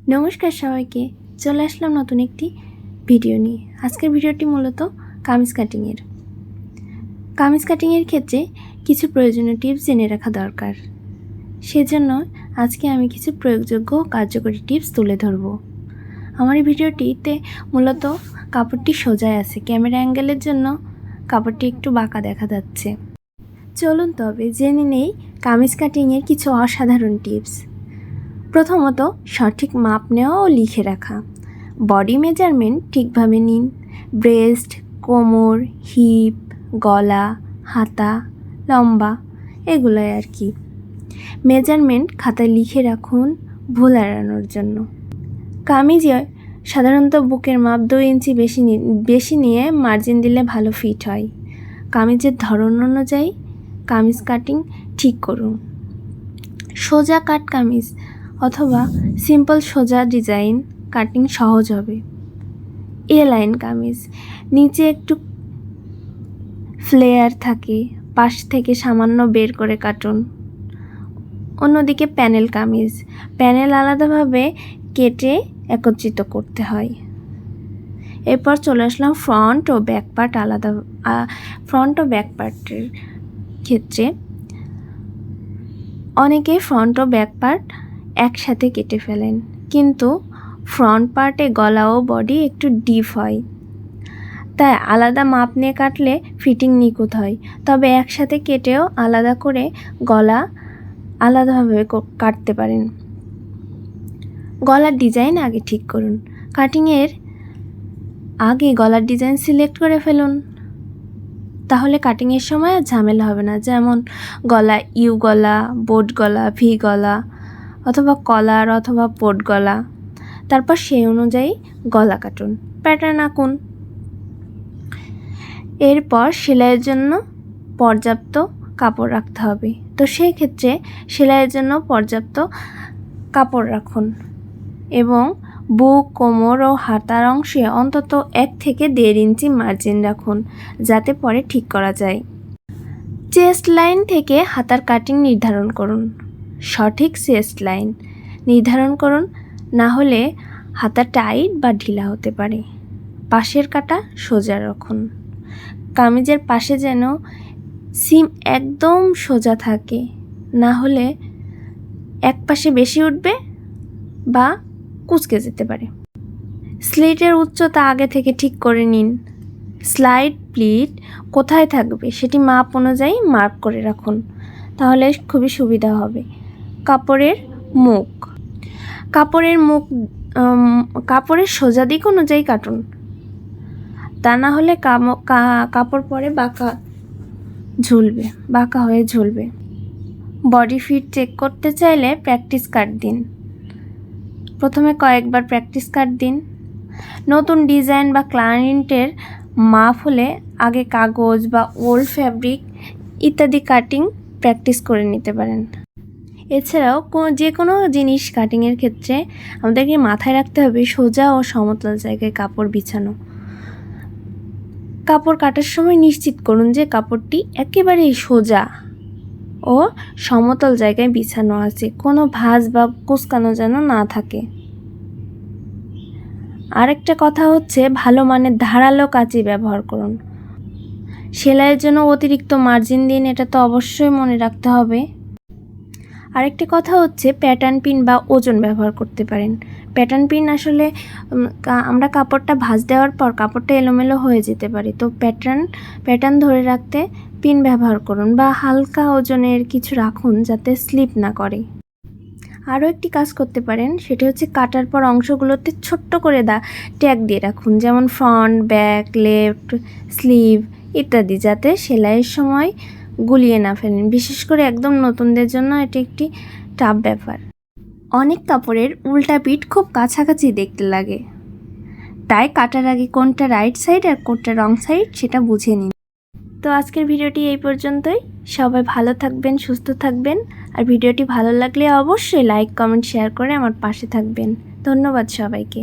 নমস্কার সবাইকে, চলে আসলাম নতুন একটি ভিডিও নিয়ে। আজকের ভিডিওটি মূলত কামিজ কাটিংয়ের ক্ষেত্রে কিছু প্রয়োজনীয় টিপস জেনে রাখা দরকার। সেজন্য আজকে আমি কিছু প্রয়োগযোগ্য ও কার্যকরী টিপস তুলে ধরব। আমার এই ভিডিওটিতে মূলত কাপড়টি সোজায় আছে, ক্যামেরা অ্যাঙ্গেলের জন্য কাপড়টি একটু বাঁকা দেখা যাচ্ছে। চলুন তবে জেনে নেই কামিজ কাটিংয়ের কিছু অসাধারণ টিপস। প্রথমত, সঠিক মাপ নেওয়া ও লিখে রাখা। বডি মেজারমেন্ট ঠিকভাবে নিন। ব্রেস্ট, কোমর, হিপ, গলা, হাতা, লম্বা এগুলোই আর কি। মেজারমেন্ট খাতায় লিখে রাখুন ভুল এড়ানোর জন্য। কামিজে সাধারণত বুকের মাপ 2 ইঞ্চি বেশি নিয়ে মার্জিন দিলে ভালো ফিট হয়। কামিজের ধরন অনুযায়ী কামিজ কাটিং ঠিক করুন। সোজা কাট কামিজ অথবা সিম্পল সোজা ডিজাইন কাটিং সহজ হবে। এ লাইন কামিজ নিচে একটু ফ্লেয়ার থাকে, পাশ থেকে সামান্য বের করে কাটুন। অন্যদিকে প্যানেল কামিজ, প্যানেল আলাদাভাবে কেটে একত্রিত করতে হয়। এরপর চলে আসলাম ফ্রন্ট ও ব্যাক পার্ট আলাদা। ফ্রন্ট ও ব্যাক পার্টের ক্ষেত্রে অনেকে ফ্রন্ট ও ব্যাক পার্ট একসাথে কেটে ফেলেন, কিন্তু ফ্রন্ট পার্টে গলা ও বডি একটু ডিপ হয়, তাই আলাদা মাপ নিয়ে কাটলে ফিটিং নিখুঁত হয়। তবে একসাথে কেটেও আলাদা করে গলা আলাদাভাবে কাটতে পারেন। গলার ডিজাইন আগে ঠিক করুন। কাটিংয়ের আগে গলার ডিজাইন সিলেক্ট করে ফেলুন, তাহলে কাটিংয়ের সময় আর ঝামেলা হবে না। যেমন গলা ইউ গলা, বোট গলা, ভি গলা অথবা কলার অথবা পোট গলা। তারপর সেই অনুযায়ী গলা কাটুন, প্যাটার্ন আঁকুন। এরপর সেলাইয়ের জন্য পর্যাপ্ত কাপড় রাখতে হবে, তো সেই ক্ষেত্রে সেলাইয়ের জন্য পর্যাপ্ত কাপড় রাখুন এবং বুক, কোমর ও হাতার অংশে অন্তত 1 থেকে 1.5 ইঞ্চি মার্জিন রাখুন, যাতে পরে ঠিক করা যায়। চেস্ট লাইন থেকে হাতার কাটিং নির্ধারণ করুন। সঠিক চেস্ট লাইন নির্ধারণ করুন, না হলে হাতা টাইট বা ঢিলা হতে পারে। পাশের কাটা সোজা রাখুন। কামিজের পাশে যেন সিম একদম সোজা থাকে, না হলে এক পাশে বেশি উঠবে বা কুঁচকে যেতে পারে। স্লিটের উচ্চতা আগে থেকে ঠিক করে নিন। স্লাইড প্লিট কোথায় থাকবে সেটি মাপ অনুযায়ী মার্ক করে রাখুন, তাহলে খুবই সুবিধা হবে। কাপড়ের সোজা দিক অনুযায়ী কাটুন, তা না হলে কাপড় পরে বাঁকা হয়ে ঝুলবে। বডি ফিট চেক করতে চাইলে প্র্যাকটিস কাট দিন। প্রথমে কয়েকবার প্র্যাকটিস কাট দিন। নতুন ডিজাইন বা ক্লায়েন্টের মাপ হলে আগে কাগজ বা ওল্ড ফ্যাব্রিক ইত্যাদি কাটিং প্র্যাকটিস করে নিতে পারেন। এছাড়াও যে কোনো জিনিস কাটিংয়ের ক্ষেত্রে আমাদেরকে মাথায় রাখতে হবে সোজা ও সমতল জায়গায় কাপড় বিছানো। কাপড় কাটার সময় নিশ্চিত করুন যে কাপড়টি একেবারেই সোজা ও সমতল জায়গায় বিছানো আছে, কোনো ভাঁজ বা কুঁচকানো যেন না থাকে। আরেকটা কথা হচ্ছে, ভালো মানের ধারালো কাঁচি ব্যবহার করুন। সেলাইয়ের জন্য অতিরিক্ত মার্জিন দিন, এটা তো অবশ্যই মনে রাখতে হবে। আরেকটি কথা হচ্ছে, প্যাটার্ন পিন বা ওজন ব্যবহার করতে পারেন। প্যাটার্ন পিন আসলে আমরা কাপড়টা ভাঁজ দেওয়ার পর কাপড়টা এলোমেলো হয়ে যেতে পারে, তো প্যাটার্ন ধরে রাখতে পিন ব্যবহার করুন বা হালকা ওজনের কিছু রাখুন যাতে স্লিপ না করে। আরও একটি কাজ করতে পারেন, সেটা হচ্ছে কাটার পর অংশগুলোতে ছোট্ট করে ট্যাগ দিয়ে রাখুন, যেমন ফ্রন্ট, ব্যাক, লেফট, স্লিভ ইত্যাদি, যাতে সেলাইয়ের সময় গুলিয়ে না ফেলেন। বিশেষ করে একদম নতুনদের জন্য এটি একটি টাফ ব্যাপার। অনেক কাপড়ের উল্টা পিঠ খুব কাছাকাছি দেখতে লাগে, তাই কাটার আগে কোনটা রাইট সাইড আর কোনটা রং সাইড সেটা বুঝে নিন। তো আজকের ভিডিওটি এই পর্যন্তই। সবাই ভালো থাকবেন, সুস্থ থাকবেন, আর ভিডিওটি ভালো লাগলে অবশ্যই লাইক, কমেন্ট, শেয়ার করে আমার পাশে থাকবেন। ধন্যবাদ সবাইকে।